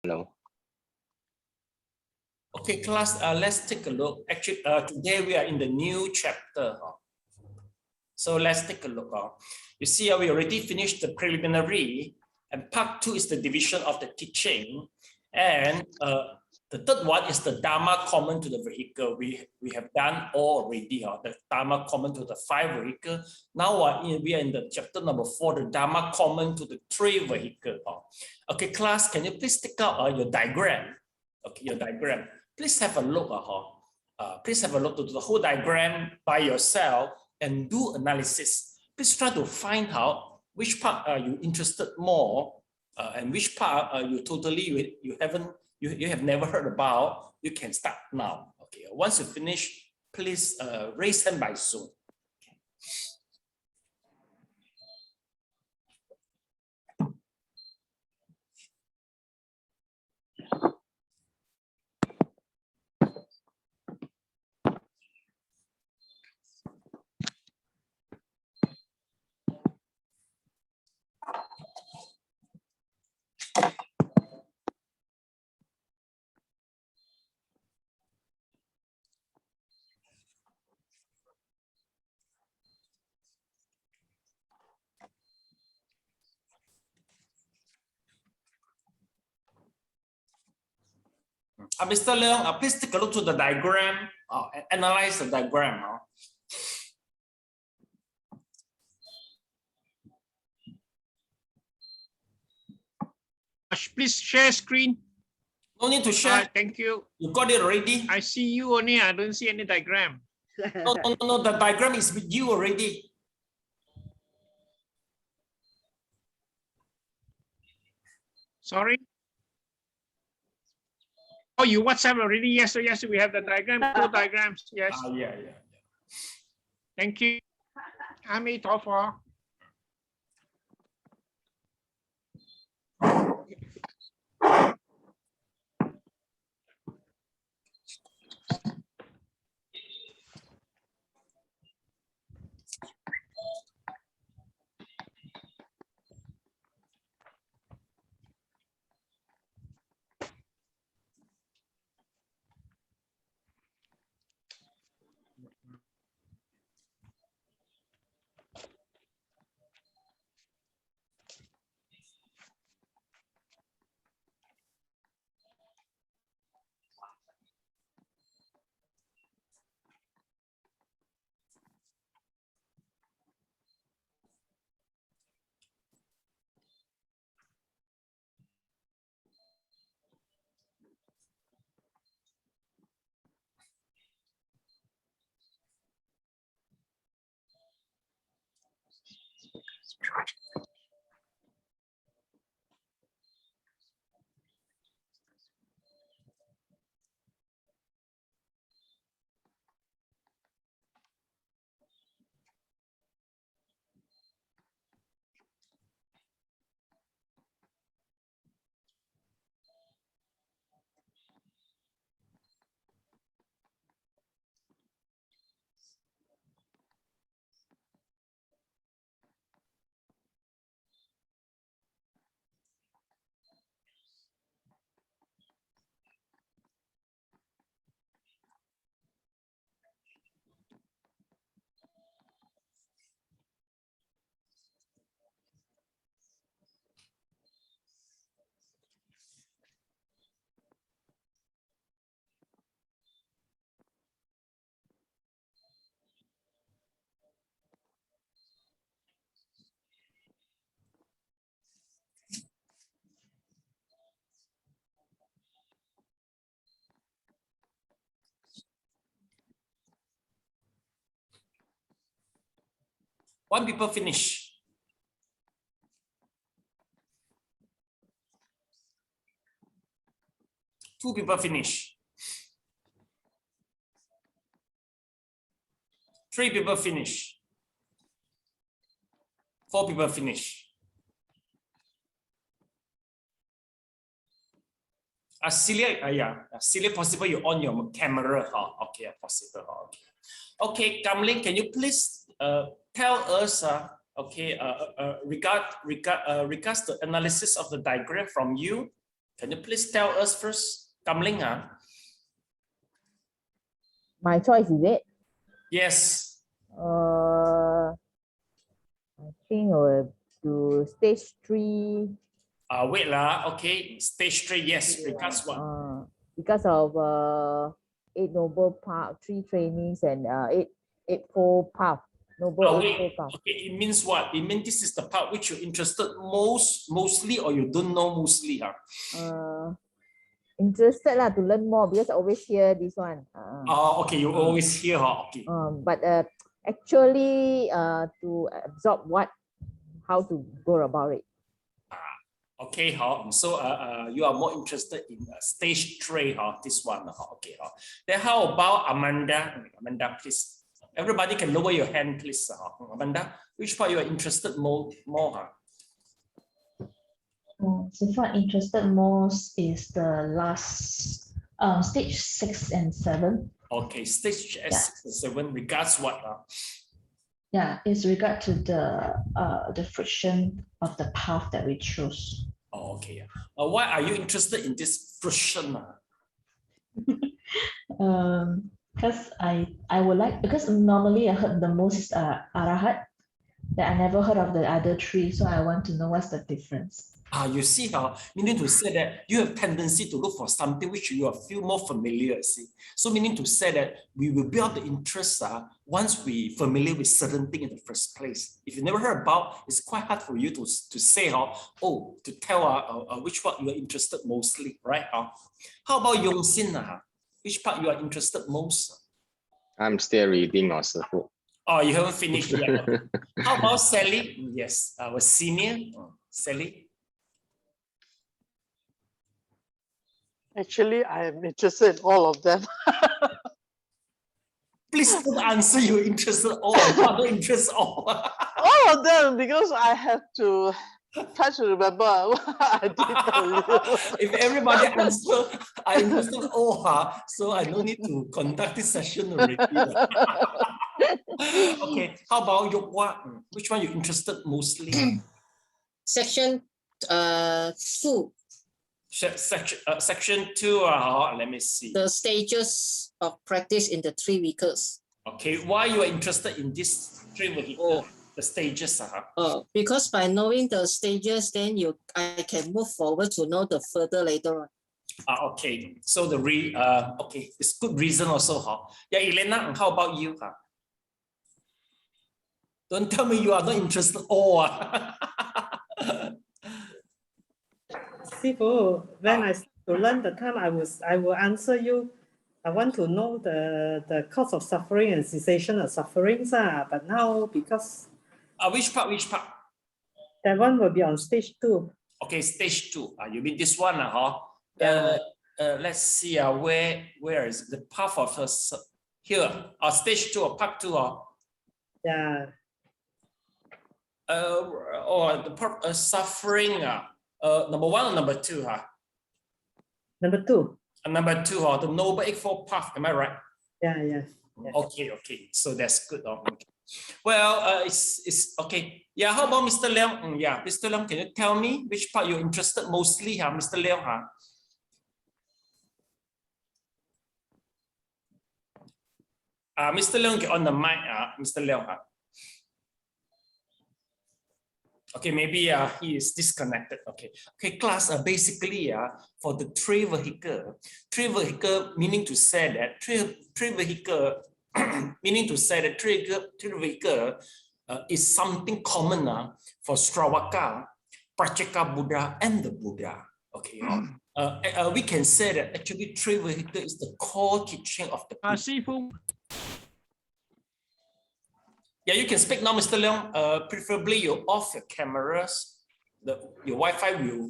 Hello. Okay, class, let's take a look. Actually, today we are in the new chapter. So let's take a look. You see, we already finished the preliminary, and part 2 is the division of the teaching. And the third one is the Dharma common to the vehicle. We have done all already, the Dharma common to the 5 vehicle. Now we are in the chapter number 4, the Dharma common to the 3 vehicle. Okay, class, can you please take out your diagram? Okay, your diagram. Please have a look. Please have a look to the whole diagram by yourself and do analysis. Please try to find out which part are you interested more and which part you totally you have never heard about. You can start now. Okay. Once you finish, please raise hand by Zoom. Mr. Leong, please take a look to the diagram and analyze the diagram. Please share screen. No need to share. Thank you. You got it already? I see you only. I don't see any diagram. No, the diagram is with you already. Sorry. Oh, you WhatsApp already? Yes, so yes, we have the diagram, 2 diagrams. Yes. Yeah. Thank you. Ami Tofa. One people finish. Two people finish. 3 people finish. 4 people finish. Celia, Celia, possible you on your camera? Okay, possible. Okay, Kamlin, can you please tell us, regards the analysis of the diagram from you? Can you please tell us first? Kamling, My choice, is it? Yes. I think I will do stage 3. Wait lah. Okay, stage 3. Yes. Because what? Because of 8 noble path, 3 trainings, and 8-fold path. Noble eightfold path. Okay, it means what? It means this is the part which you're interested mostly, or you don't know mostly, Interested lah to learn more because I always hear this one. Okay, you always hear, Okay. But actually, to absorb how to go about it. Okay, so you are more interested in stage 3, this one, okay, Then how about Amanda? Amanda, please. Everybody can lower your hand, please. Amanda, which part you are interested more? So far, interested most is the last stage 6 and 7. Okay, stage 6 and 7 regards what? Yeah, it's regard to the friction of the path that we choose. Okay. Why are you interested in this friction? Because I would like, because normally I heard the most is Arahat, that I never heard of the other 3, so I want to know what's the difference. You see, meaning to say that you have tendency to look for something which you feel more familiar, see. So meaning to say that we will build the interest once we familiar with certain thing in the first place. If you never heard about, it's quite hard for you to say, to tell which part you are interested mostly, right? How about Yongxin? Which part you are interested most? I'm still reading, Sifu. Oh, you haven't finished yet. How about Sally? Yes, our senior, Sally. Actually, I am interested in all of them. Please don't answer you're interested all. I don't interest all. All of them, because I have to try to remember what I did earlier. If everybody answer, I'm interested in all, so I don't need to conduct this session already. Okay, how about Yokwa? Which one you interested mostly? Section 2. Section 2, let me see. The stages of practice in the 3 vehicles. Okay, why you are interested in this 3 vehicles? The stages, because by knowing the stages, then I can move forward to know the further later on. Okay, so okay, it's good reason also, Yeah, Elena, how about you, Don't tell me you are not interested all. Sifu, when I to learn the time, I will answer you. I want to know the cause of suffering and cessation of sufferings. But now because which part? That one will be on stage 2. Okay, stage 2. You mean this one, let's see. Where is the path of here? Stage 2 or part 2? Yeah. The part of suffering. Number 1 or number 2? Number 2. Number 2, the noble eightfold path. Am I right? Yeah. Okay. So that's good. Okay. Well, it's okay. Yeah. How about Mr. Leong? Yeah, Mr. Leong, can you tell me which part you're interested mostly, Mr. Leong? Mr. Leong, get on the mic, Mr. Leong. Okay, maybe he is disconnected. Okay, class. Basically, for the 3 vehicle meaning to say that 3 vehicle meaning to say that 3 vehicle is something common for Stravaka, Prachaka Buddha, and the Buddha. Okay, we can say that actually 3 vehicle is the core teaching of the Buddha. Sifu. Yeah, you can speak now, Mr. Leong. Preferably you off your cameras. Your Wi-Fi will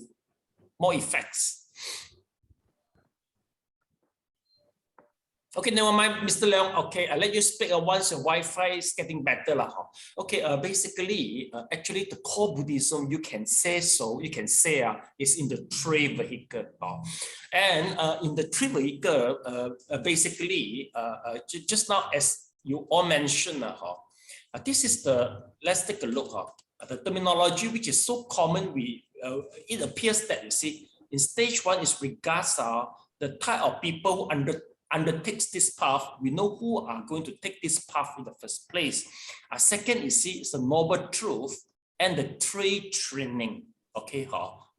more effects. Okay, never mind, Mr. Leong. Okay, I'll let you speak once your Wi-Fi is getting better. Okay, basically, actually the core Buddhism, you can say is in the 3 vehicle. And in the 3 vehicle, basically, just now as you all mentioned, this is let's take a look, the terminology which is so common, it appears that, you see, in stage 1 is regards the type of people who undertakes this path. We know who are going to take this path in the first place. Second, you see, it's the noble truth and the three training. Okay,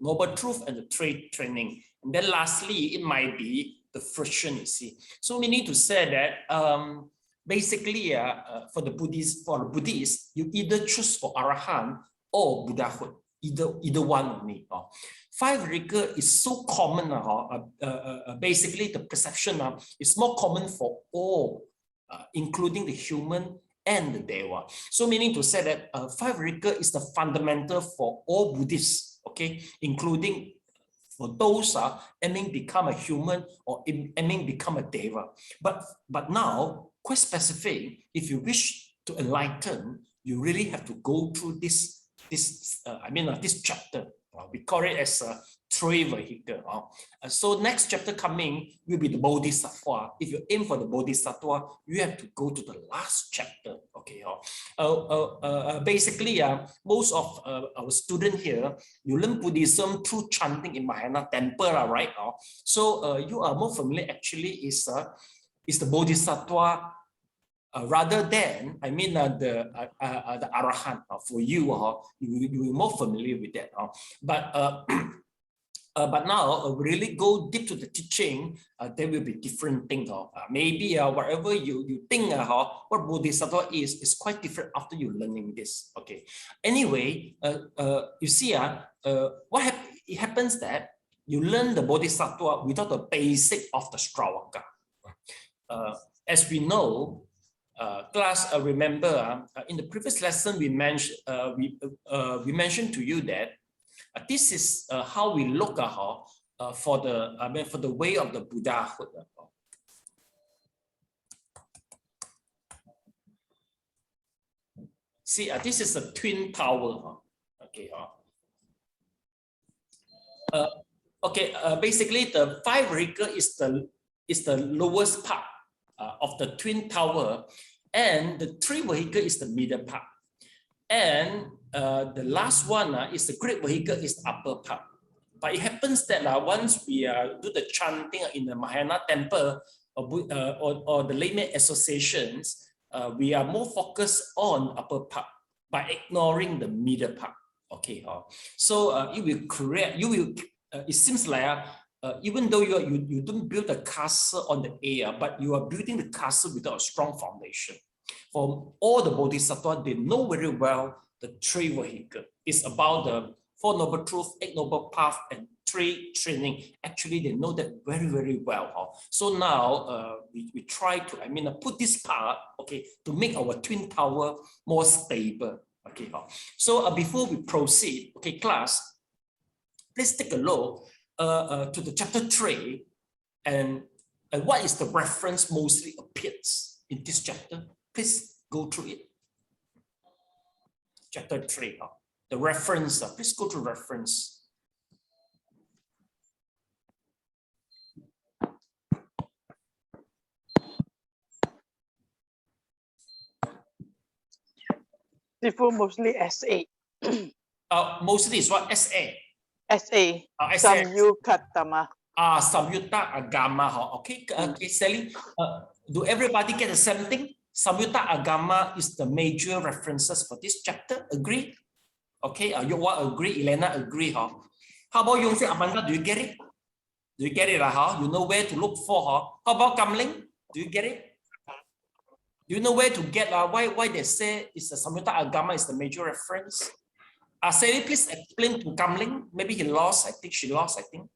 noble truth and the three training. And then lastly, it might be the fruition, you see. So we need to say that basically for the Buddhists, you either choose for Arahant or Buddhahood, either one only. 5 rigor is so common. Basically, the perception is more common for all, including the human and the Deva. So meaning to say that 5 rigor is the fundamental for all Buddhists, okay, including for those aiming become a human or aiming become a Deva. But now, quite specific, if you wish to enlighten, you really have to go through this chapter. We call it as a 3 vehicle. So next chapter coming will be the Bodhisattva. If you aim for the Bodhisattva, you have to go to the last chapter. Okay. Basically, most of our students here, you learn Buddhism through chanting in Mahayana temple, right? So you are more familiar actually is the Bodhisattva. Rather than, the Arahant. For you, you're more familiar with that. But now, really go deep to the teaching, there will be different things. Maybe whatever you think what Bodhisattva is quite different after you learning this. Okay. Anyway, you see, it happens that you learn the Bodhisattva without the basic of the Stravaka. As we know, class, remember in the previous lesson we mentioned to you that this is how we look for the way of the Buddhahood. See, this is a twin tower. Okay. Basically, the 5 rigor is the lowest part of the twin tower, and the 3 vehicle is the middle part, and the last one is the great vehicle is the upper part. But it happens that once we do the chanting in the Mahayana temple or the layman associations, we are more focused on upper part by ignoring the middle part. Okay, so it will create. It seems like even though you don't build a castle on the air, but you are building the castle without a strong foundation. For all the Bodhisattvas, they know very well the 3 vehicle. It's about the 4 noble truth, 8 noble path, and 3 training. Actually, they know that very, very well. So now we try to put this part, okay, to make our twin tower more stable. Okay. So before we proceed, okay, class, please take a look to the chapter 3, and what is the reference mostly appears in this chapter. Please go through it. Chapter 3, the reference, please go to reference. Mostly SA. Mostly is what? SA. SA. Samyuktama. Samyutta Agama. Okay, Sally, do everybody get the same thing? Samyutta Agama is the major references for this chapter. Agree? Okay, you all agree? Elena agree? How about Yongse Amanda? Do you get it? Do you get it? You know where to look for? How about Kamling? Do you get it? Do you know where to get? Why they say it's the Samyutta Agama is the major reference? Sally, please explain to Kamling. Maybe he lost. I think she lost. I think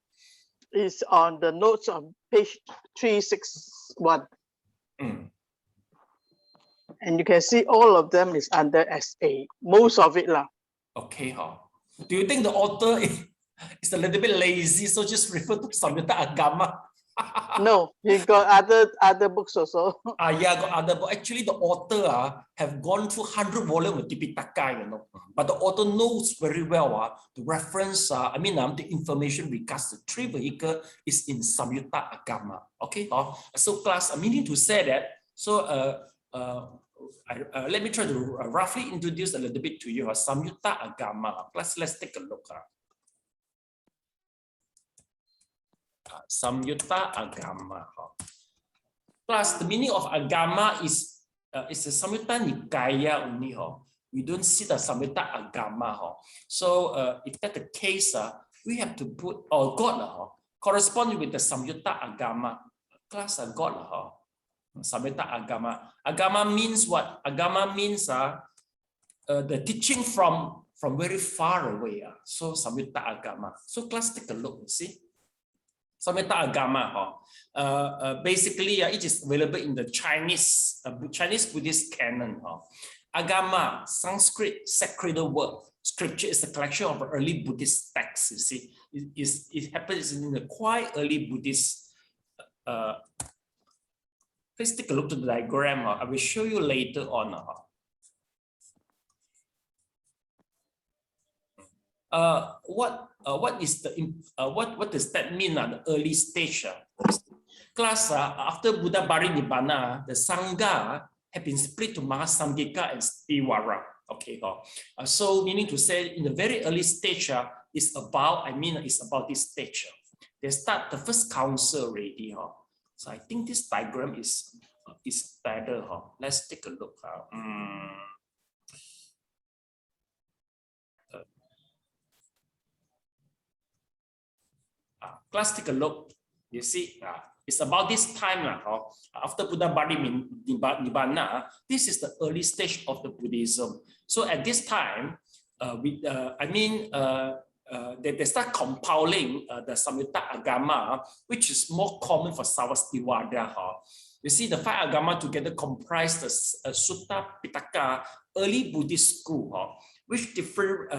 it's on the notes on page 361. And you can see all of them is under SA. Most of it lah. Okay, do you think the author is a little bit lazy, so just refer to Samyutta Agama? No, he got other books also. Yeah, got other books. Actually, the author have gone through 100 volumes of Tipitaka, you know. But the author knows very well the reference. The information regards the 3 vehicle is in Samyutta Agama. Okay, so class, meaning to say that. So let me try to roughly introduce a little bit to you. Samyutta Agama. Let's take a look. Samyutta Agama. Plus, the meaning of Agama is a Samyutta Nikaya only. We don't see the Samyutta Agama. So if that's the case, we have to put God corresponding with the Samyutta Agama. Class God. Samyutta Agama. Agama means what? Agama means the teaching from very far away. So Samyutta Agama. So class, take a look. See, Samyutta Agama. Basically, it is available in the Chinese Buddhist canon. Agama, Sanskrit sacred word. Scripture is a collection of early Buddhist texts. You see, it happens in the quite early Buddhist. Please take a look to the diagram. I will show you later on. What does that mean? The early stage. Class, after Buddha Parinibbana, the Sangha have been split to Mahasamgika and Stiwara. Okay, so meaning to say in the very early stage it's about this stage. They start the first council already. So I think this diagram is better. Let's take a look. Class, take a look. You see, it's about this time after Buddha Parinibbana. This is the early stage of the Buddhism. So at this time, they start compiling the Samyutta Agama, which is more common for Sarvastivada. You see, the 5 Agama together comprise the Sutta Pitaka, early Buddhist school, which different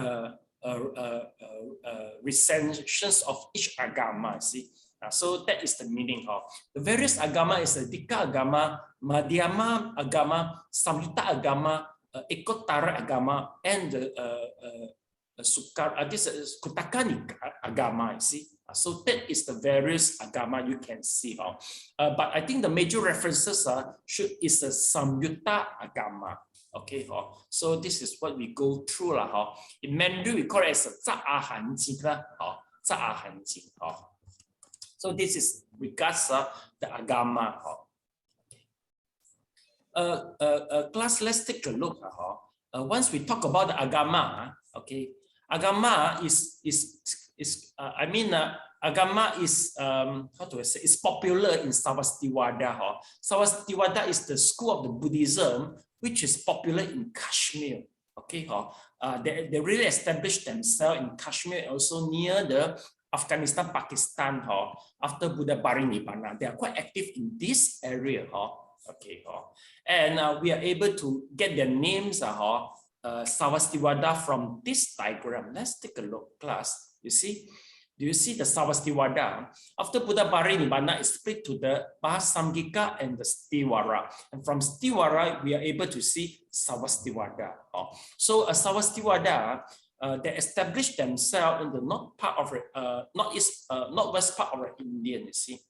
recensions of each Agama. See, so that is the meaning of the various Agama. Is the Dika Agama, Madhyama Agama, Samyutta Agama, Ekottara Agama, and this is Kutaka Agama. You see, so that is the various Agama you can see. But I think the major references is the Samyutta Agama. Okay, so this is what we go through. In Mandarin, we call it as a Za'ahan Jing. So this is regards the Agama. Class, let's take a look. Once we talk about the Agama, okay, Agama Agama is how do I say? It's popular in Sarvastivada. Sarvastivada is the school of the Buddhism which is popular in Kashmir. Okay, they really established themselves in Kashmir, also near the Afghanistan, Pakistan. After Buddha Parinibbana, they are quite active in this area. Okay, and we are able to get their names. Sarvastivada from this diagram. Let's take a look, class. You see, do you see the Sarvastivada? After Buddha Parinibbana is split to the Mahasamgika and the Stiwara. And from Stiwara, we are able to see Sarvastivada. So Sarvastivada, they established themselves in the northwest part of India, you see.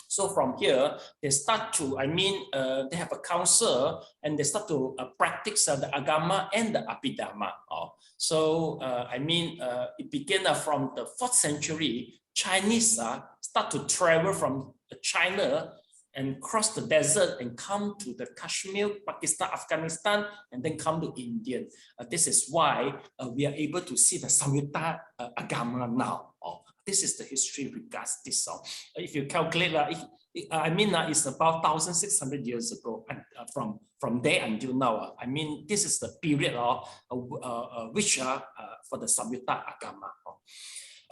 So from here, they start to, they have a council and they start to practice the Agama and the Abhidhamma. So, it began from the 4th century. Chinese start to travel from China and cross the desert and come to the Kashmir, Pakistan, Afghanistan, and then come to India. This is why we are able to see the Samyutta Agama now. This is the history regards this. If you calculate, it's about 1,600 years ago, and from there until now. This is the period which for the Samyutta Agama.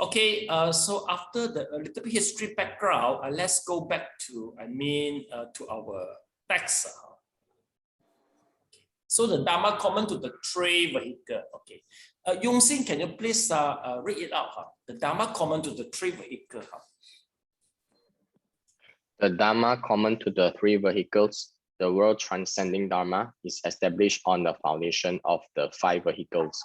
Okay, so after the little bit history background, let's go back to to our text. So the Dharma common to the 3 vehicle. Okay, Yongxin, can you please read it out? The Dharma common to the 3 vehicle. The Dharma common to the 3 vehicles, the world transcending Dharma, is established on the foundation of the 5 vehicles.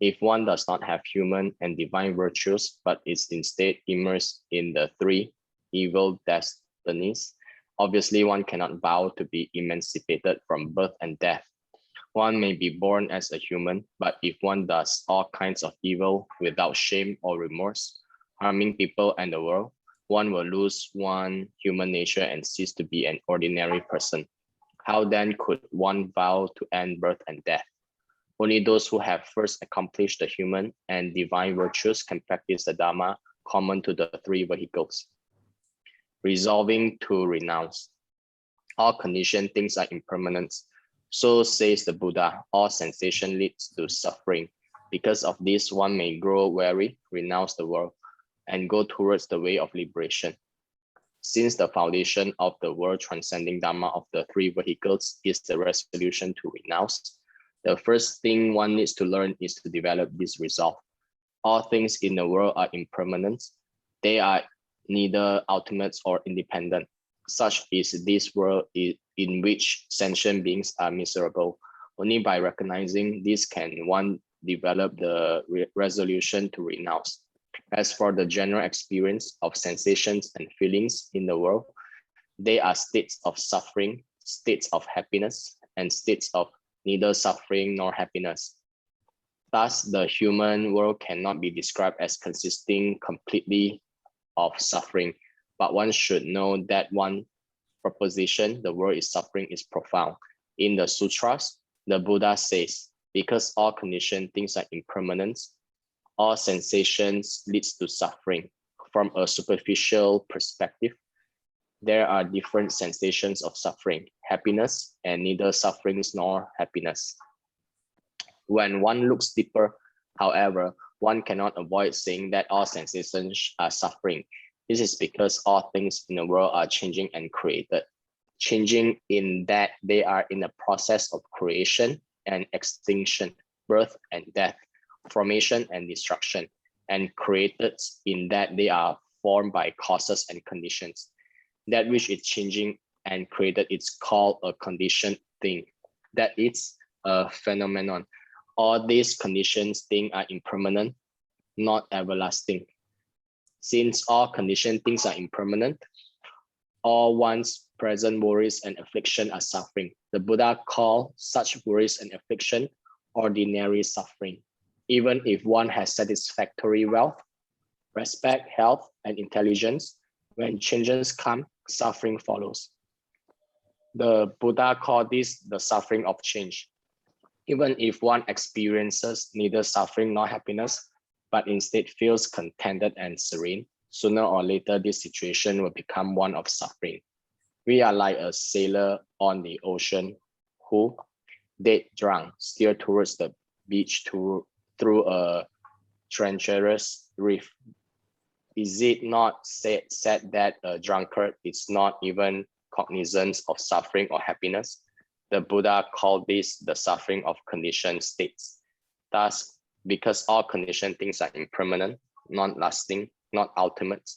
If one does not have human and divine virtues, but is instead immersed in the 3 evil destinies, obviously one cannot vow to be emancipated from birth and death. One may be born as a human, but if one does all kinds of evil without shame or remorse, harming people and the world, one will lose one human nature and cease to be an ordinary person. How then could one vow to end birth and death? Only those who have first accomplished the human and divine virtues can practice the Dharma common to the three vehicles. Resolving to renounce. All conditioned things are impermanent. So says the Buddha, all sensation leads to suffering. Because of this, one may grow weary, renounce the world, and go towards the way of liberation. Since the foundation of the world transcending Dharma of the three vehicles is the resolution to renounce, the first thing one needs to learn is to develop this resolve. All things in the world are impermanent. They are neither ultimate or independent. Such is this world in which sentient beings are miserable. Only by recognizing this can one develop the resolution to renounce. As for the general experience of sensations and feelings in the world, they are states of suffering, states of happiness, and states of neither suffering nor happiness. Thus, the human world cannot be described as consisting completely of suffering, but one should know that one proposition, the world is suffering, is profound. In the sutras, the Buddha says, because all conditioned things are impermanent, all sensations leads to suffering. From a superficial perspective, there are different sensations of suffering, happiness, and neither sufferings nor happiness. When one looks deeper, however, one cannot avoid saying that all sensations are suffering. This is because all things in the world are changing and created. Changing in that they are in the process of creation and extinction, birth and death, formation and destruction, and created in that they are formed by causes and conditions. That which is changing and created is called a conditioned thing. That is a phenomenon. All these conditions things are impermanent, not everlasting. Since all conditioned things are impermanent, all one's present worries and affliction are suffering. The Buddha called such worries and affliction ordinary suffering. Even if one has satisfactory wealth, respect, health, and intelligence, when changes come, suffering follows. The Buddha called this the suffering of change. Even if one experiences neither suffering nor happiness, but instead feels contented and serene, sooner or later this situation will become one of suffering. We are like a sailor on the ocean who, dead drunk, steer towards the beach through a treacherous reef. Is it not said that a drunkard is not even cognizant of suffering or happiness? The Buddha called this the suffering of conditioned states. Thus, because all conditioned things are impermanent, not lasting, not ultimate,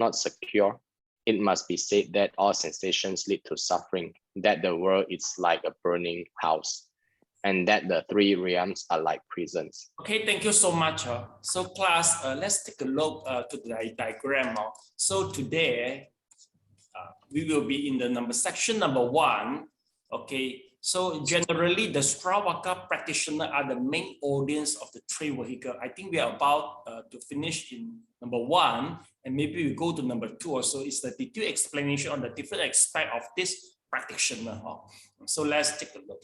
not secure, it must be said that all sensations lead to suffering, that the world is like a burning house, and that the three realms are like prisons. Okay, thank you so much. So class, let's take a look to the diagram. So today, we will be in the section number 1. Okay, so generally the Stravaka practitioner are the main audience of the three vehicles. I think we are about to finish in number 1, and maybe we go to number 2 also. It's the detailed explanation on the different aspect of this practitioner. So let's take a look.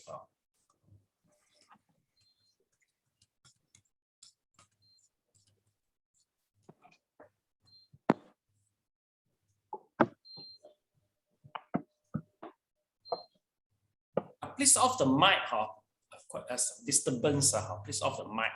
Please off the mic, as disturbance, please off the mic.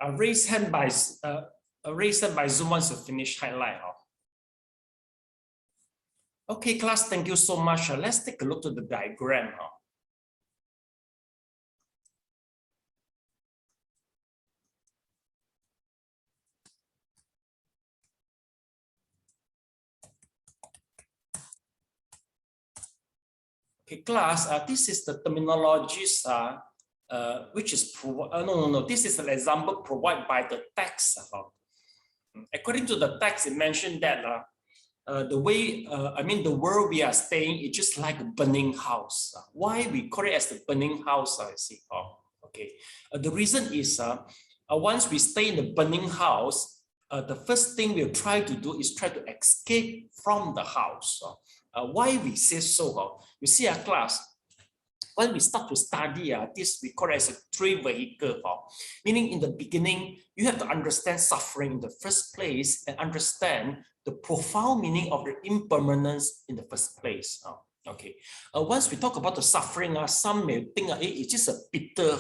Raise hand by Zoom once you finish highlight. Okay, class, thank you so much. Let's take a look to the diagram. Okay, class, this is the terminologies which is this is an example provided by the text. According to the text, it mentioned that the way, the world we are staying is just like a burning house. Why we call it as the burning house? I see. Okay. The reason is once we stay in the burning house, the first thing we'll try to do is try to escape from the house. Why we say so? You see our class, when we start to study this, we call it as a three vehicle. Meaning in the beginning, you have to understand suffering in the first place and understand the profound meaning of the impermanence in the first place. Okay. Once we talk about the suffering, some may think it's just a bitter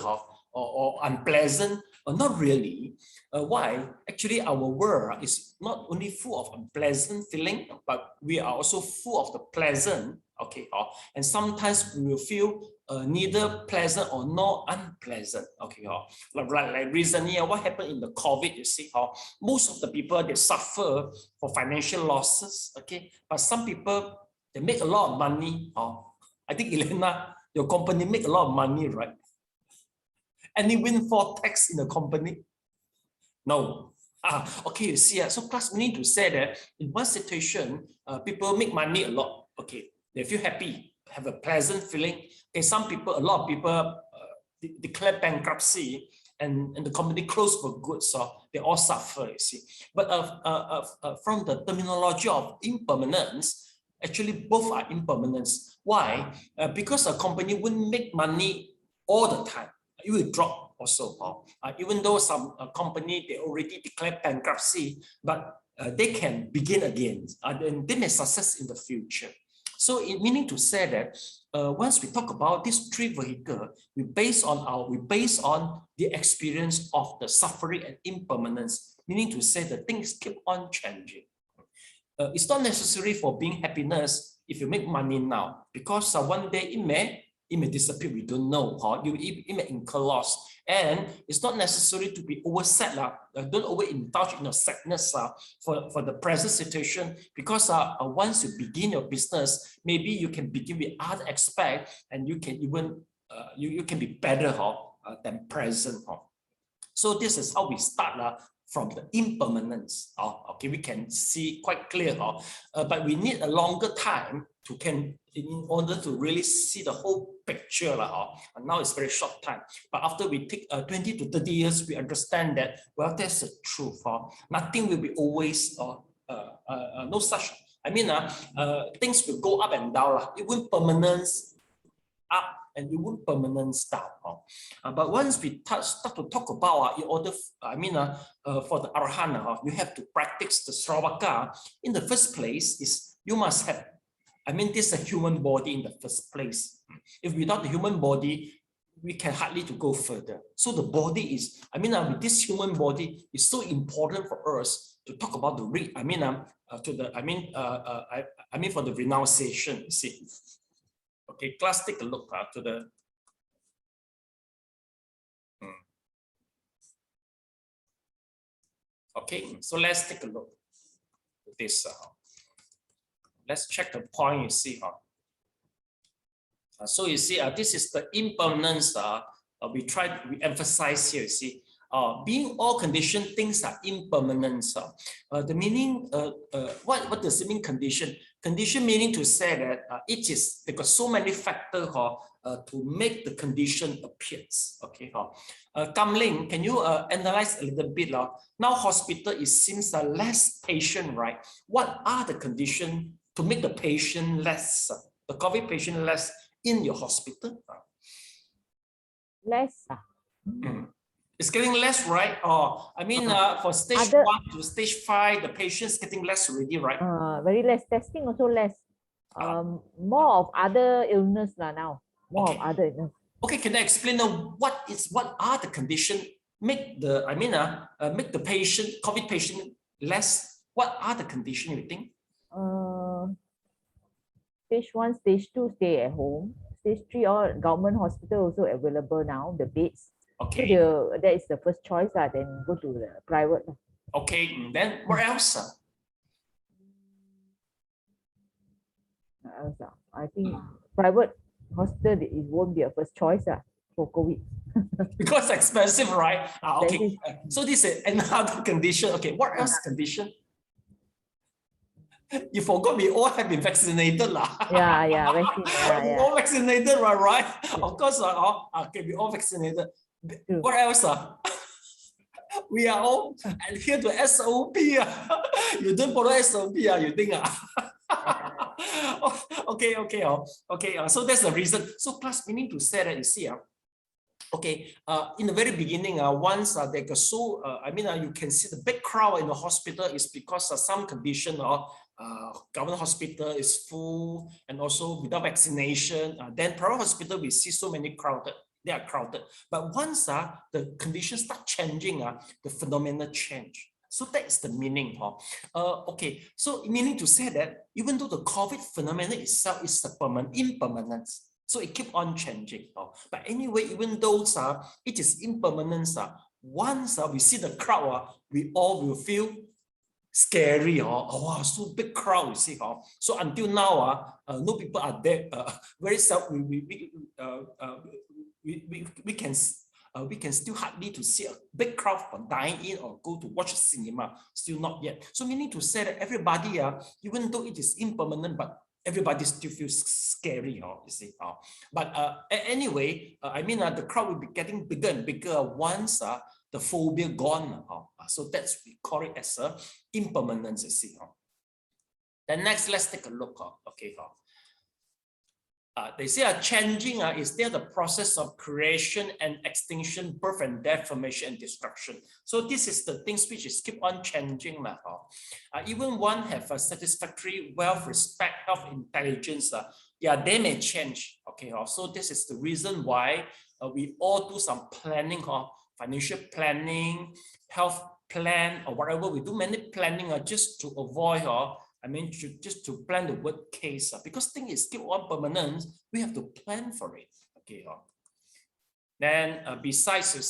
or unpleasant, or not really. Why? Actually, our world is not only full of unpleasant feeling, but we are also full of the pleasant. Okay, and sometimes we will feel neither pleasant or nor unpleasant. Okay, like recently, what happened in the COVID? You see, most of the people they suffer for financial losses. Okay, but some people they make a lot of money. I think Elena, your company make a lot of money, right? Any windfall tax in the company? No. Okay, you see, so class, we need to say that in one situation, people make money a lot. Okay, they feel happy, have a pleasant feeling. Okay, a lot of people declare bankruptcy and the company closed for good, so they all suffer, you see. But from the terminology of impermanence, actually both are impermanence. Why? Because a company wouldn't make money all the time. It will drop also. Even though some company, they already declared bankruptcy, but they can begin again and they may success in the future. So it meaning to say that once we talk about this three vehicle, we base on the experience of the suffering and impermanence, meaning to say that things keep on changing. It's not necessary for being happiness if you make money now, because one day it may disappear, we don't know. It may incur loss. And it's not necessary to be over sad. Don't over indulge in your sadness for the present situation, because once you begin your business, maybe you can begin with other aspects and you can even you can be better than present. So this is how we start from the impermanence. Okay, we can see quite clear, but we need a longer time in order to really see the whole picture. And now it's very short time. But after we take 20 to 30 years, we understand that, well, that's the truth. Nothing will be always, no such. Things will go up and down. It won't permanence up and it won't permanence down. But once we start to talk about, in order, for the Arahant, you have to practice the Sravaka. In the first place, is you must have, this is a human body in the first place. If without the human body, we can hardly to go further. So the body is, with this human body, is so important for us to talk about the for the renunciation. You see. Okay, class, take a look to the. Okay, so let's take a look at this. Let's check the point, you see. So you see, this is the impermanence we emphasize here, you see. Being all conditioned, things are impermanent. The meaning, what does it mean, condition? Condition meaning to say that it is because so many factors to make the condition appears. Okay. Kam Ling, can you analyze a little bit? Now hospital, it seems less patient, right? What are the conditions to make the patient less, the COVID patient less in your hospital? Less. It's getting less, right? For stage 1 to stage 5, the patient's getting less already, right? Very less. Testing also less. More of other illness now. More of other illness. Okay, can I explain what are the conditions make the patient, COVID patient less? What are the conditions you think? Stage 1, stage 2, stay at home. Stage 3, all government hospital also available now, the beds. Okay. So that is the first choice, then go to the private. Okay, then what else? I think private hospital, it won't be a first choice for COVID. Because expensive, right? Okay. So this is another condition. Okay, what else condition? You forgot we all have been vaccinated lah. Yeah, vaccine. We all vaccinated, right? Of course, okay, we all vaccinated. What else? We are all adhere to SOP. You don't follow SOP, you think? Okay. So that's the reason. So class, meaning to say that, you see, okay, in the very beginning, once they go so, you can see the big crowd in the hospital is because of some condition or government hospital is full and also without vaccination. Then private hospital, we see so many crowded. They are crowded. But once the conditions start changing, the phenomena change. So that is the meaning. Okay, so meaning to say that even though the COVID phenomenon itself is the impermanence, so it keep on changing. But anyway, even though it is impermanence, once we see the crowd, we all will feel scary. Oh, so big crowd, you see. So until now, no people are there. Very self. We can still hardly to see a big crowd for dine in or go to watch a cinema. Still not yet. So meaning to say that everybody, even though it is impermanent, but everybody still feels scary, you see. But anyway, the crowd will be getting bigger and bigger once the phobia gone. So that's, we call it as impermanence, you see. Then next, let's take a look. Okay. They say changing is there the process of creation and extinction, birth and death, formation and destruction. So this is the things which is keep on changing. Even one have a satisfactory wealth, respect, health, intelligence. They may change. Okay, so this is the reason why we all do some planning, financial planning, health plan, or whatever. We do many planning just to avoid just to plan the worst case, because thing is still on permanent, we have to plan for it. Okay. Then besides, you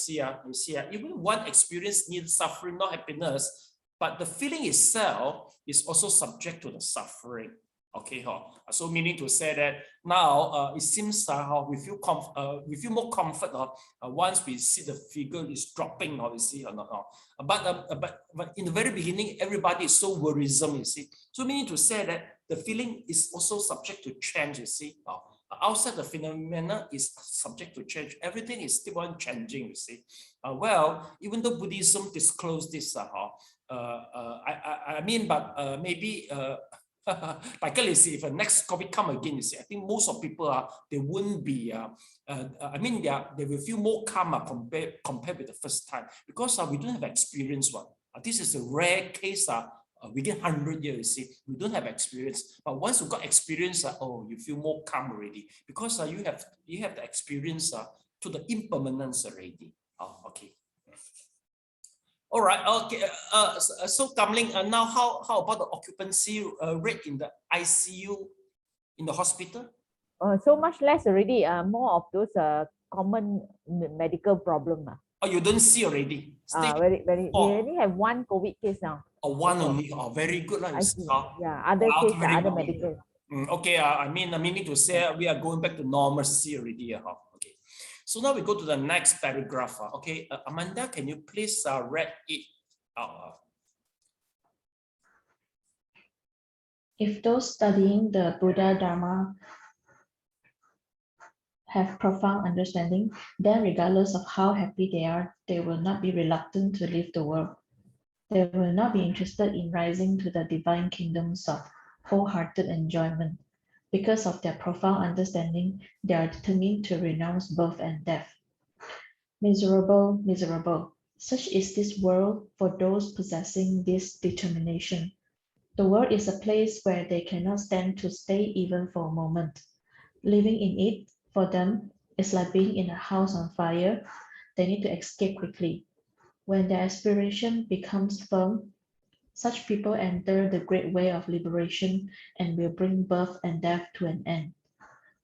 see, even one experience needs suffering, not happiness, but the feeling itself is also subject to the suffering. Okay. So meaning to say that now it seems we feel more comfort once we see the figure is dropping, you see, or not. But in the very beginning, everybody is so worrisome, you see. So meaning to say that the feeling is also subject to change, you see. Outside the phenomena is subject to change. Everything is still on changing, you see. Even though Buddhism disclosed this, maybe. Like if the next COVID come again, you see, I think most of people they wouldn't be. They will feel more calm compared with the first time, because we don't have experience. This is a rare case. Within 100 years, you see, we don't have experience. But once you got experience, you feel more calm already, because you have the experience to the impermanence already. Okay. All right. Okay. So Kamling, now how about the occupancy rate in the ICU in the hospital? So much less already. More of those common medical problem. Oh, you don't see already. Very. We only have one COVID case now. One only. Oh, very good. Other case, other medical. Okay. Meaning to say we are going back to normalcy already. Okay. So now we go to the next paragraph. Okay, Amanda, can you please read it out? If those studying the Buddha Dharma have profound understanding, then regardless of how happy they are, they will not be reluctant to leave the world. They will not be interested in rising to the divine kingdoms of wholehearted enjoyment. Because of their profound understanding, they are determined to renounce birth and death. Miserable, miserable, such is this world for those possessing this determination. The world is a place where they cannot stand to stay even for a moment. Living in it, for them, is like being in a house on fire. They need to escape quickly. When their aspiration becomes firm, such people enter the great way of liberation and will bring birth and death to an end.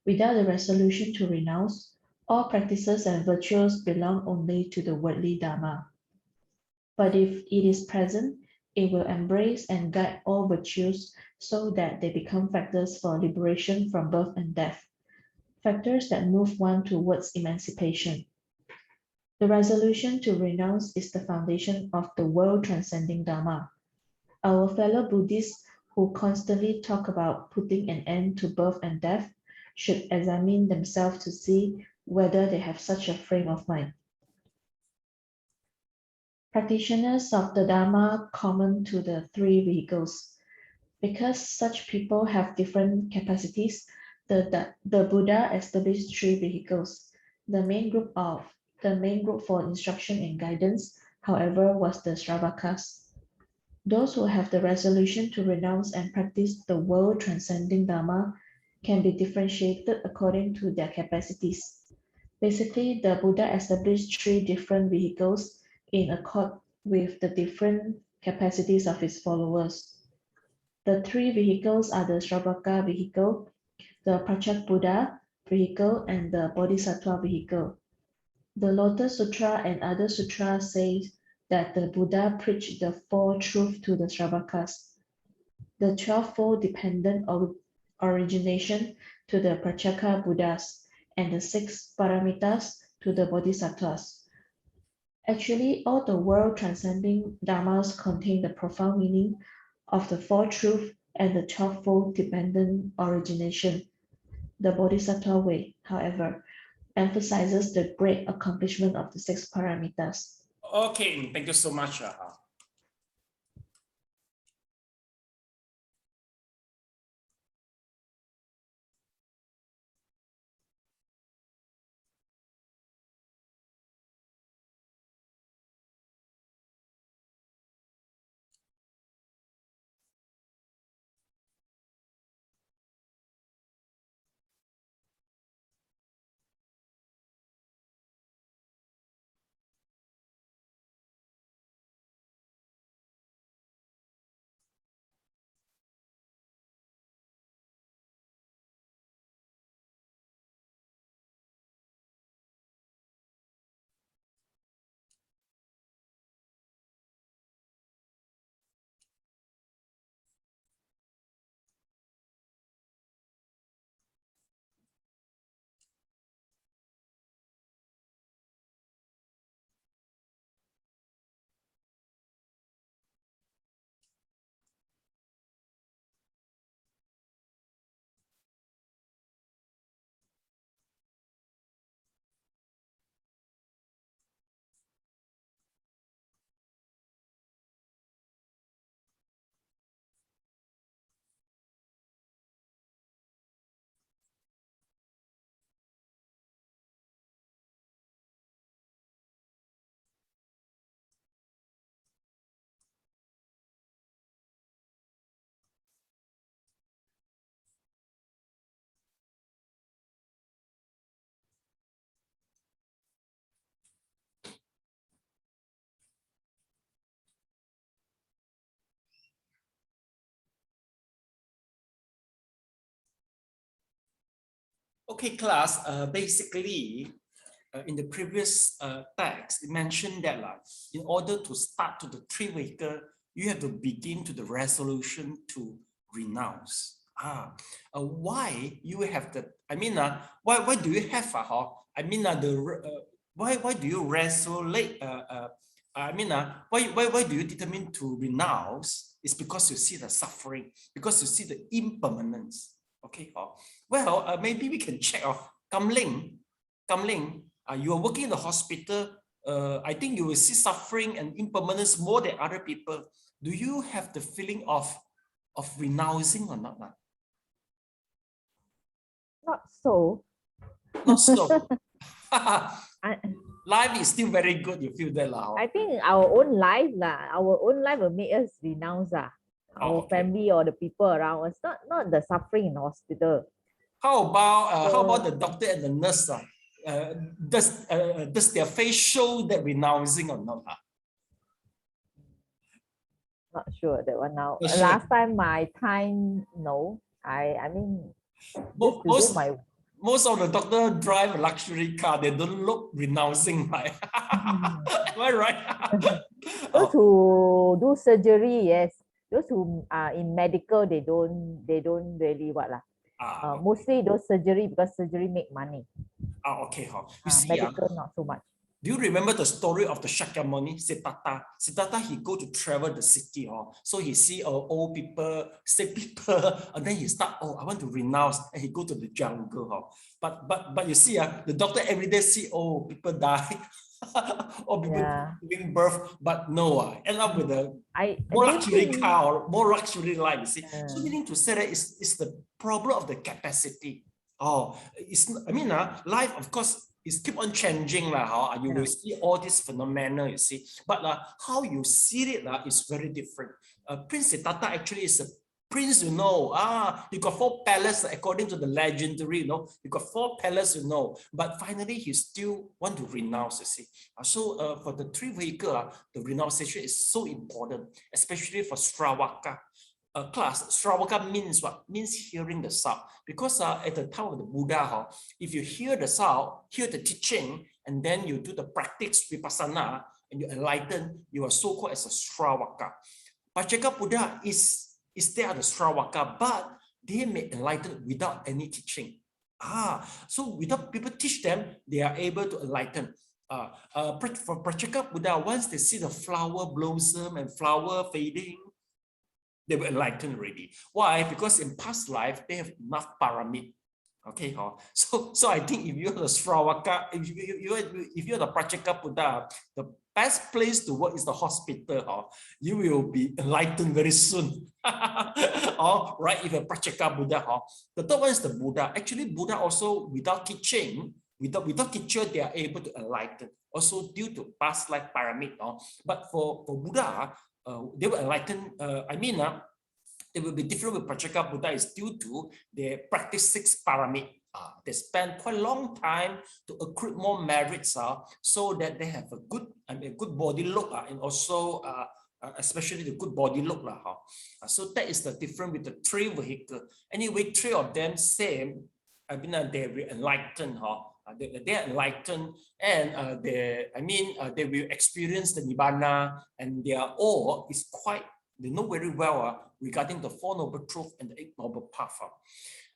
Without the resolution to renounce, all practices and virtues belong only to the worldly Dharma. But if it is present, it will embrace and guide all virtues so that they become factors for liberation from birth and death, factors that move one towards emancipation. The resolution to renounce is the foundation of the world-transcending Dharma. Our fellow Buddhists who constantly talk about putting an end to birth and death should examine themselves to see whether they have such a frame of mind. Practitioners of the Dharma common to the three vehicles. Because such people have different capacities, the Buddha established three vehicles. The main group for instruction and guidance, however, was the Shravakas. Those who have the resolution to renounce and practice the world-transcending Dharma can be differentiated according to their capacities. Basically, the Buddha established three different vehicles in accord with the different capacities of his followers. The three vehicles are the Shravaka vehicle, the Pratyek Buddha vehicle, and the Bodhisattva vehicle. The Lotus Sutra and other sutras say that the Buddha preached the Four Truths to the Shravakas, the 12-fold dependent origination to the Pratyeka Buddhas, and the 6 Paramitas to the Bodhisattvas. Actually, all the world-transcending Dharmas contain the profound meaning of the Four Truths and the 12-fold dependent origination. The Bodhisattva way, however, emphasizes the great accomplishment of the 6 Paramitas. Okay, thank you so much. Okay, class, basically, in the previous text, it mentioned that in order to start to the three vehicle, you have to begin to the resolution to renounce. Why you have the, I mean, why do you have, I mean, why do you resolate, I mean, why do you determine to renounce? It's because you see the suffering, because you see the impermanence. Okay, well, maybe we can check. Kam Ling, you are working in the hospital. I think you will see suffering and impermanence more than other people. Do you have the feeling of renouncing or not? Not so. Not so. Life is still very good. You feel that, lah? I think our own life will make us renounce our family or the people around us, not the suffering in the hospital. How about the doctor and the nurse? Does their face show that renouncing or not? Not sure that one now. For sure. Last time my time, no. I mean, just to do my Most of the doctor drive a luxury car. They don't look renouncing, right? Am I right? those who do surgery, yes. Those who are in medical, they don't really what lah. Mostly those surgery, because surgery make money. Okay. You see, medical not so much. do you remember the story of the Shakyamuni, Siddhartha? Siddhartha, he go to travel the city, so he see old people, sick people, and then he start, I want to renounce, and he go to the jungle. But you see, the doctor every day see people die, or people giving birth, but no, end up with a more luxury car or more luxury life. You see, so meaning to say that it's the problem of the capacity. Life, of course, is keep on changing. You will see all this phenomena, you see. But how you see it is very different. Prince Siddhartha actually is a prince, you know. You got 4 palaces according to the legendary, you know. You got 4 palaces, you know. But finally, he still want to renounce, you see. So for the 3 vehicle, the renunciation is so important, especially for Shravaka. Class, Shravaka means what? Means hearing the sound. Because at the time of the Buddha, if you hear the sound, hear the teaching, and then you do the practice vipassana, and you enlighten, you are so-called as a Shravaka. Pacheka Buddha is there the Shravaka, but they may enlighten without any teaching. So without people teach them, they are able to enlighten. For Pacheka Buddha, once they see the flower blossom and flower fading, they were enlightened already. Why? Because in past life, they have enough paramid. Okay, so I think if you're the Shravaka, if you're the Pacheka Buddha, the best place to work is the hospital. You will be enlightened very soon. Right? If you're Pacheka Buddha. The third one is the Buddha. Actually, Buddha also, without teaching, without teacher, they are able to enlighten. Also due to past life pyramid. But for Buddha, they will enlighten. They will be different with Pacheka Buddha is due to they practice 6 paramid. They spend quite a long time to accrue more merits, so that they have a good body look, and also especially the good body look. So that is the difference with the 3 vehicles. Anyway, 3 of them same. They will enlighten. They are enlightened, and they will experience the Nibbana, and their awe is quite. They know very well regarding the 4 Noble Truths and the 8 Noble Paths.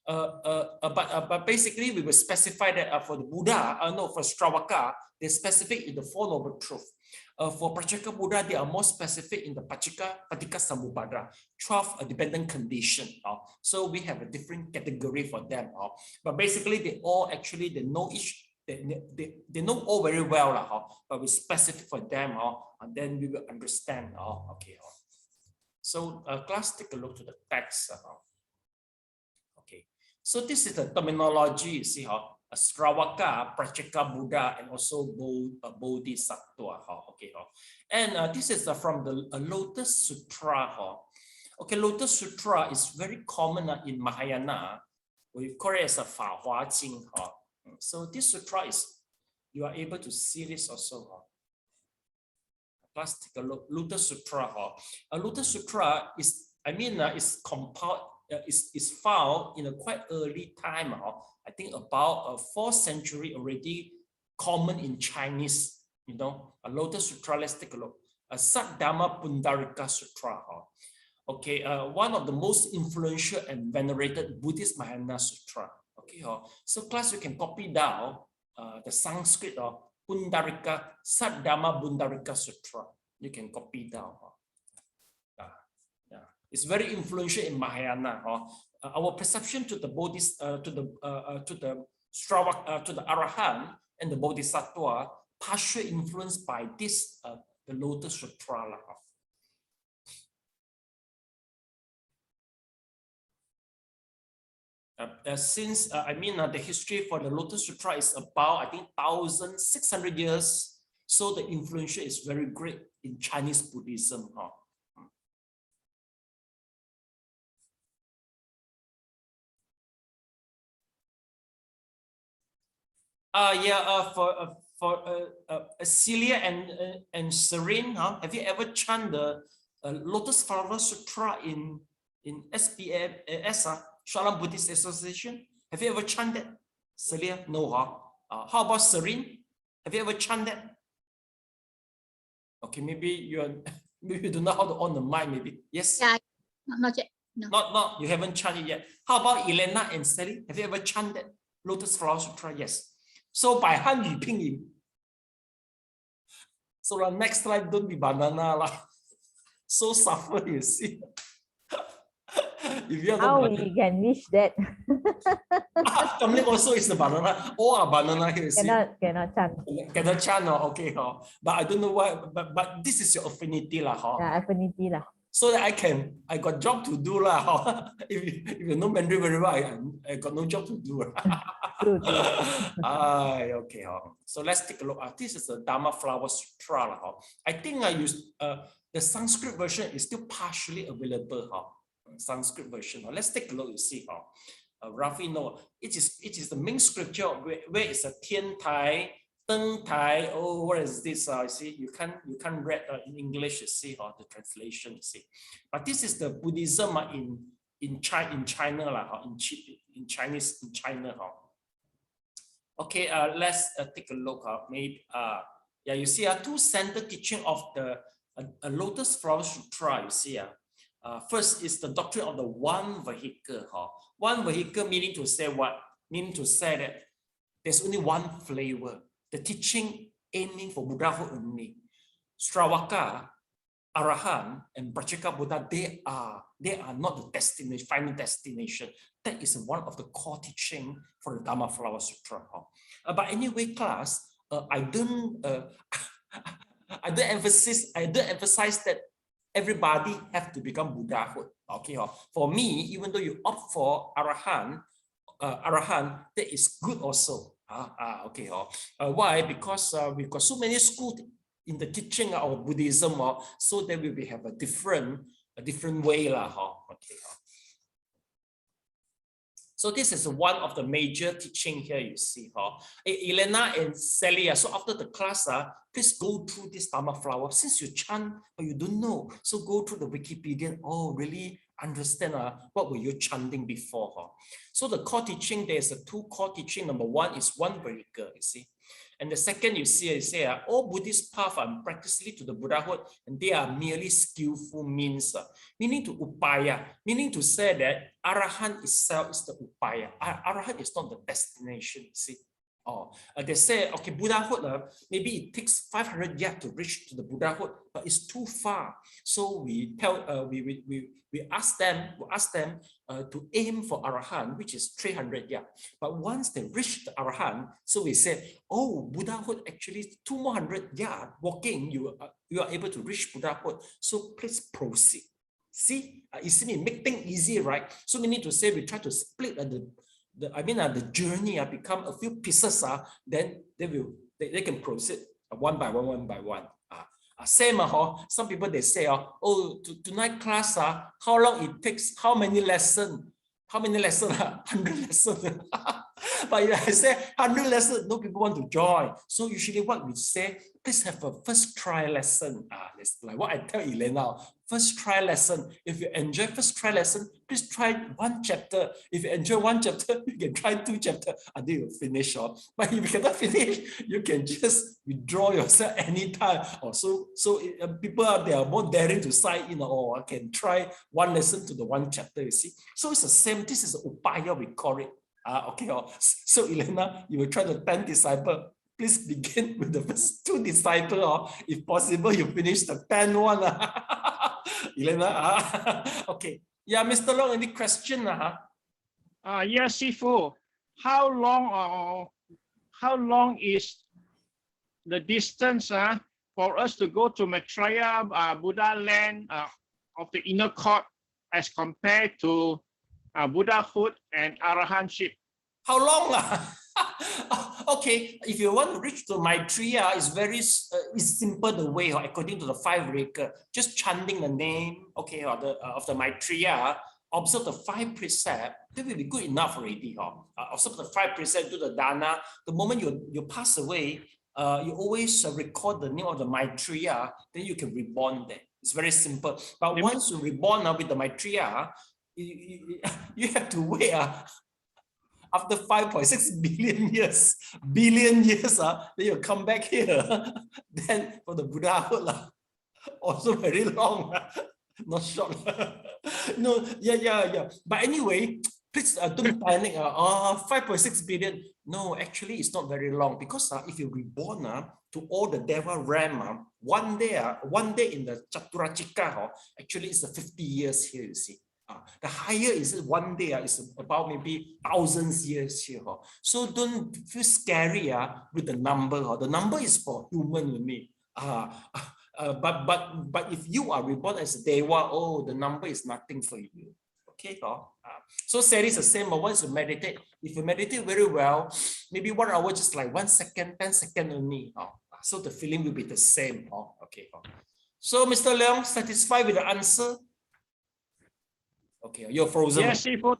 But basically, we will specify that for the Buddha, for Shravaka, they're specific in the 4 Noble Truths. For Pacheka Buddha, they are more specific in the Paticca Samuppada, 12 dependent condition. So we have a different category for them. But basically, they all actually, they know they know all very well, but we specific for them, and then we will understand. Okay. So class, take a look to the text. Okay, so this is the terminology, you see, Shravaka, Pacheka Buddha, and also Bodhisattva. Okay, and this is from the Lotus Sutra. Okay, Lotus Sutra is very common in Mahayana. We call it as a Fa Hua Jing. So this sutra is, you are able to see this also. Let's take a look. Lotus Sutra. Lotus Sutra is, is compiled, is found in a quite early time. I think about 4th century already, common in Chinese. You know, a Lotus Sutra. Let's take a look. A Saddhamma Pundarika Sutra. Okay, one of the most influential and venerated Buddhist Mahayana Sutra. Okay, so class, you can copy down the Sanskrit of Pundarika, Saddhamma Pundarika Sutra. You can copy down. It's very influential in Mahayana. Our perception to the to the Arahant and the Bodhisattva, partially influenced by this the Lotus Sutra. Since the history for the Lotus Sutra is about, I think, 1,600 years, so the influence is very great in Chinese Buddhism. For Celia and Serene, have you ever chanted Lotus Flower Sutra in SBS, Shalom Buddhist Association? Have you ever chanted? Celia? No, huh? How about Serene? Have you ever chanted? Okay, maybe you don't know how to on the mic, maybe. Yes? Yeah, not yet. No. Not, you haven't chanted yet. How about Elena and Sally? Have you ever chanted Lotus Flower Sutra? Yes. So by hand you ping him. So the next life don't be banana lah. So suffer, you see. If you How we can reach that? Kamling also is the banana. All are banana here. Cannot chant. Cannot chant, okay. But I don't know why. But this is your affinity lah. Yeah, affinity lah. So that I got job to do lah. If you know Mandarin very well, I got no job to do. Okay. So let's take a look. This is the Dharma Flower Sutra. I think I use the Sanskrit version is still partially available. Sanskrit version. Let's take a look. You see, roughly know it is the main scripture where it's a Tian Tai, Deng Tai. Oh, what is this? You see, you can't read in English. You see, the translation. You see, but this is the Buddhism in China lah. In China. Okay, let's take a look. Maybe yeah, you see, two central teaching of the Lotus Flower Sutra. You see, first is the doctrine of the one vehicle. One vehicle meaning to say what? Meaning to say that there's only one flavor. The teaching aiming for Buddhahood only. Stravaka, Arahant, and Brajaka Buddha, they are not the destination, final destination. That is one of the core teaching for the Dharma Flower Sutra. But anyway, class, I don't emphasize that everybody have to become Buddhahood. Okay, for me, even though you opt for Arahant, that is good also. Okay, why? Because we've got so many schools in the teaching of Buddhism, so that we will have a different way lah. Okay. So this is one of the major teaching here. You see, Elena and Sally. So after the class, please go through this Dharma Flower. Since you chant or you don't know, so go through the Wikipedia. Oh, really understand what were you chanting before? So the core teaching, there's a two core teaching. Number one is one vehicle. You see. And the second you see, all Buddhist paths are practically to the Buddhahood, and they are merely skillful means, meaning to upaya, meaning to say that Arahant itself is the upaya. Arahant is not the destination, you see. They say, okay, Buddhahood, maybe it takes 500 years to reach to the Buddhahood, but it's too far. So we tell, we ask them to aim for Arahant, which is 300 years. But once they reach the Arahant, so we say, oh, Buddhahood actually 200 years walking, you are able to reach Buddhahood. So please proceed. See, you see me make things easy, right? So we need to say we try to split the journey become a few pieces. Then they can proceed one by one. Same, some people they say, oh, tonight class, how long it takes, how many lessons? 100 lessons. But if I say 100 lessons, no people want to join. So usually what we say, please have a first try lesson. It's like what I tell Elena, first try lesson. If you enjoy first try lesson, please try one chapter. If you enjoy one chapter, you can try 2 chapters until you finish. But if you cannot finish, you can just withdraw yourself anytime. So people they are more daring to sign in, or can try one lesson to the one chapter, you see. So it's the same, this is upaya, we call it. Okay, so Elena, you will try the 10 disciples. Please begin with the first 2 disciples. If possible, you finish the 10th one. Elena, okay. Yeah, Mr. Long, any question? Yes, Sifu. How long is the distance for us to go to Maitreya Buddha land of the inner court as compared to Buddhahood and Arahantship? How long? Okay, if you want to reach to Maitreya, it's very it's simple the way, according to the 5 vehicles, just chanting the name, okay, of the Maitreya, observe the 5 precepts, that will be good enough already. Observe the 5 precepts, do the dana. The moment you pass away, you always record the name of the Maitreya, then you can reborn there. It's very simple. But once you reborn with the Maitreya, you have to wait after 5.6 billion years, then you come back here. Then for the Buddhahood, also very long, not short. No, yeah. But anyway, please don't panic. 5.6 billion. No, actually, it's not very long because if you reborn to all the Deva realm, one day in the Chaturachika, actually it's 50 years here, you see. The higher is one day is about maybe thousands years here. So don't feel scary with the number. The number is for human only. But if you are reborn as a Deva, the number is nothing for you. Okay, so Sari is the same. But once you meditate, if you meditate very well, maybe 1 hour, just like 1 second, 10 seconds only. So the feeling will be the same. Okay. So Mr. Leong, satisfied with the answer? Okay, you're frozen. Yes, Sifu.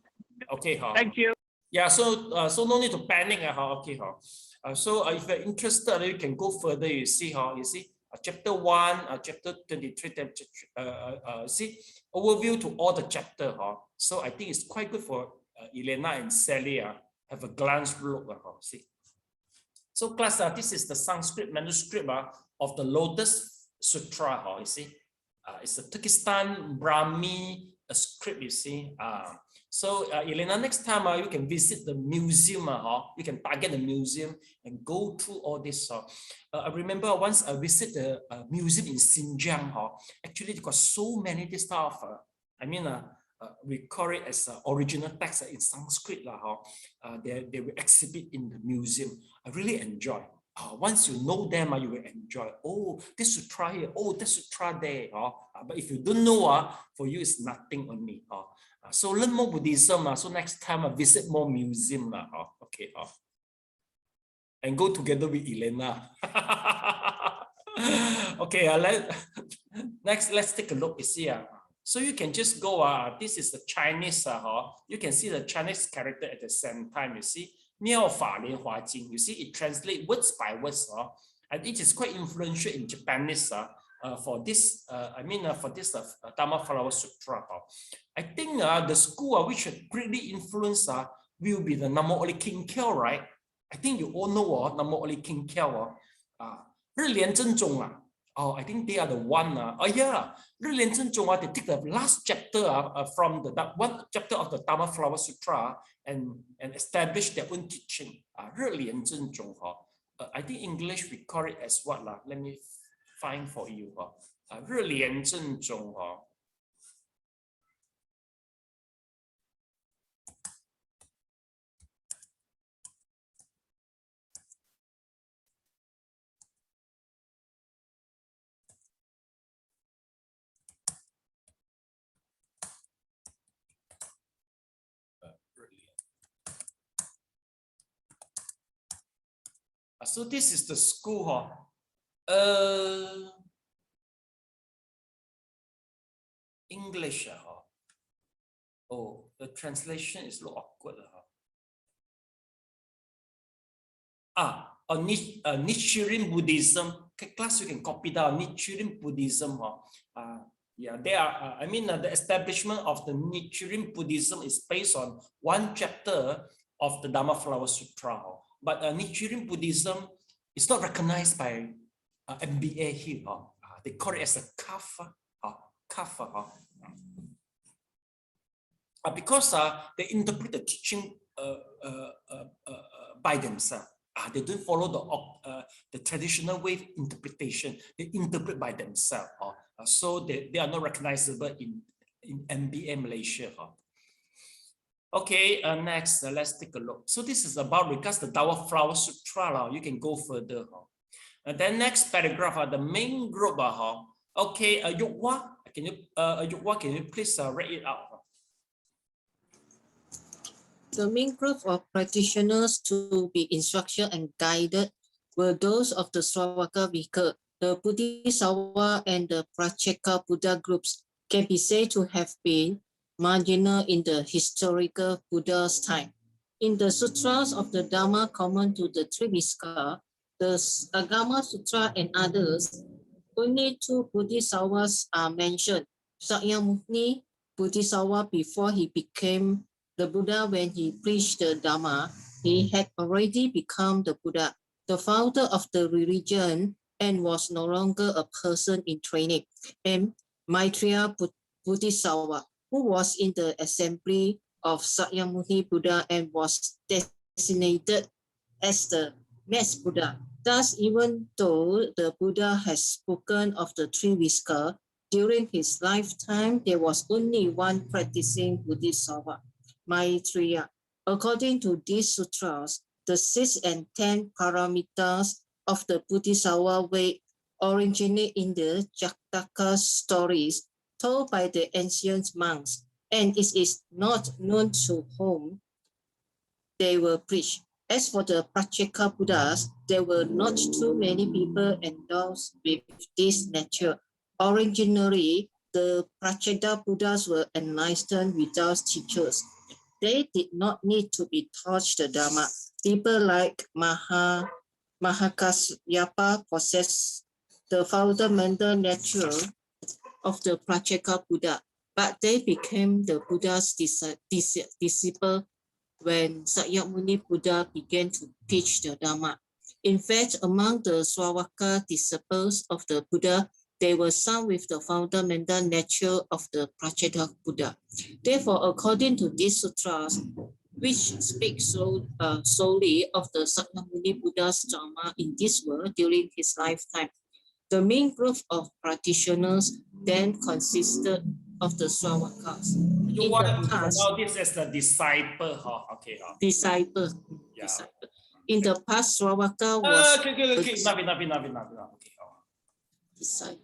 Okay, thank you. Yeah, so no need to panic. Okay, so if you're interested, you can go further. You see, chapter 1, chapter 23, see overview to all the chapter. So I think it's quite good for Elena and Sally. Have a glance look. See. So class, this is the Sanskrit manuscript of the Lotus Sutra. You see, it's a Turkestan Brahmi script. You see. So Elena, next time you can visit the museum. You can target the museum and go through all this. I remember once I visited the museum in Xinjiang. Actually, they got so many this stuff. We call it as original text in Sanskrit. They will exhibit in the museum. I really enjoy. Once you know them, you will enjoy. Oh, this sutra here. Oh, this sutra there. But if you don't know, for you, it's nothing only. So learn more Buddhism. So next time I visit more museum. Okay. And go together with Elena. Okay. Next, let's take a look. You see. So you can just go. This is the Chinese. You can see the Chinese character at the same time. You see. 妙法莲华经. You see, it translates words by words. And it is quite influential in Japanese. For this, for this Dharma Flower Sutra. I think the school which should greatly influence will be the Namo Oli King Kiao, right? I think you all know Namo Oli King Kiao. I think they are the one. They take the last chapter from the one chapter of the Dharma Flower Sutra and establish their own teaching. I think English we call it as what? Let me find for you. 日莲正宗. So this is the school. English. Oh, the translation is a little awkward. Nichiren Buddhism. Okay, class, you can copy down Nichiren Buddhism. Yeah, they are. The establishment of the Nichiren Buddhism is based on one chapter of the Dharma Flower Sutra. But Nichiren Buddhism is not recognized by MBA here. They call it as a kapha. Because they interpret the teaching by themselves. They don't follow the traditional way of interpretation. They interpret by themselves. So they are not recognizable in MBA Malaysia. Okay, next, let's take a look. So this is about regards the Dharma Flower Sutra. You can go further. And then next paragraph, the main group. Okay, Yukwa, can you please read it out? The main group of practitioners to be instructed and guided were those of the Sravaka Vika. The Bodhisattva and the Pracheka Buddha groups can be said to have been marginal in the historical Buddha's time. In the sutras of the Dharma common to the three Vika, the Agama Sutra and others, only 2 Bodhisattvas are mentioned. Sakyamuni Bodhisattva, before he became the Buddha, when he preached the Dhamma, he had already become the Buddha, the founder of the religion, and was no longer a person in training. And Maitreya Bodhisattva, who was in the assembly of Sakyamuni Buddha and was designated as the next Buddha. Thus, even though the Buddha has spoken of the 3 whiskers, during his lifetime, there was only one practicing Bodhisattva, Maitreya. According to these sutras, the 6 and 10 paramitas of the Bodhisattva way originate in the Jataka stories told by the ancient monks, and it is not known to whom they were preached. As for the Pratyeka Buddhas, there were not too many people endowed with this nature. Originally, the Pratyeka Buddhas were enlightened without teachers. They did not need to be taught the Dhamma. People like Mahakasyapa possessed the fundamental nature of the Pratyeka Buddha, but they became the Buddha's disciple when Sakyamuni Buddha began to teach the Dhamma. In fact, among the Sravaka disciples of the Buddha, there were some with the fundamental nature of the Pratyeka Buddha. Therefore, according to these sutras, which speak solely of the Sakyamuni Buddha's Dhamma in this world during his lifetime, the main group of practitioners then consisted of the Sravakas. You want to know this as the disciple, huh? Okay, huh? Disciple. Yeah. Disciple. In the past, Sravaka was okay. Enough. Okay. Disciple.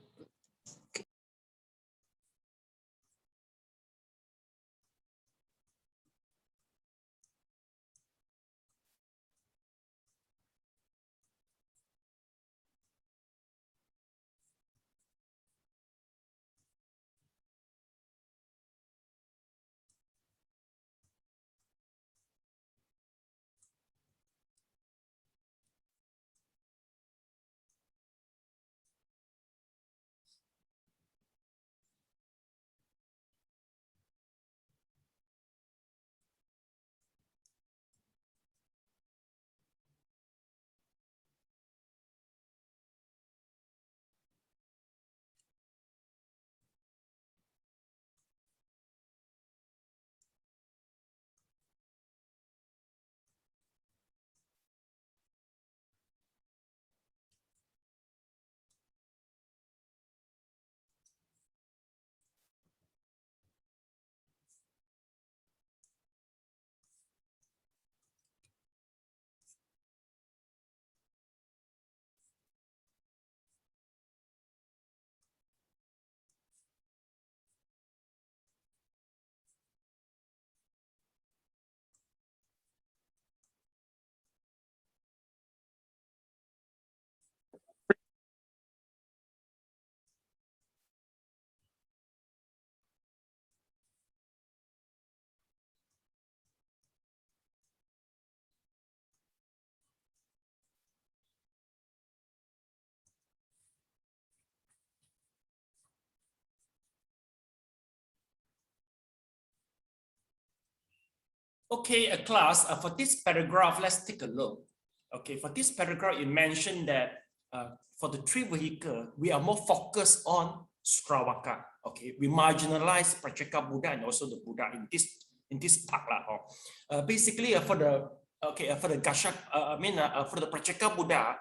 Okay, class, for this paragraph, let's take a look. Okay, for this paragraph, it mentioned that for the 3 vehicles, we are more focused on Sravaka. Okay, we marginalize Pratyeka Buddha and also the Buddha in this part. Basically, for the Gashak, for the Pratyeka Buddha,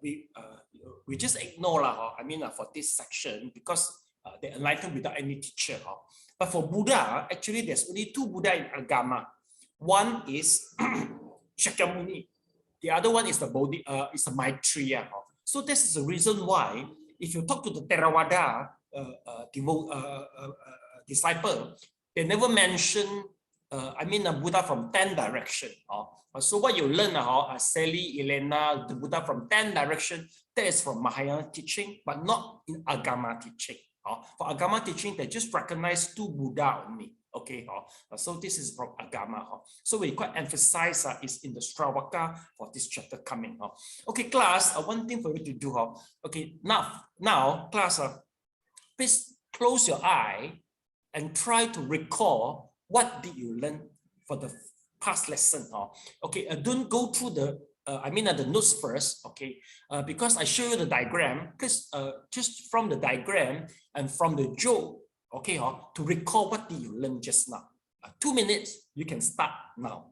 we just ignore for this section because they enlightened without any teacher. But for Buddha, actually, there's only 2 Buddha in Agama. One is Shakyamuni. The other one is the Maitreya. So this is the reason why, if you talk to the Theravada disciple, they never mention, a Buddha from 10 direction. So what you learn, Sally, Elena, the Buddha from 10 direction, that is from Mahayana teaching, but not in Agama teaching. For Agama teaching, they just recognize two Buddha only. Okay, so this is from Agama. So we quite emphasize is in the Shravaka for this chapter coming. Okay, class, one thing for you to do. Okay, now class, please close your eye and try to recall what did you learn for the past lesson. Okay, don't go through the the notes first, okay, because I show you the diagram, because just from the diagram and from the joke, okay, to recall what did you learn just now. 2 minutes, you can start now.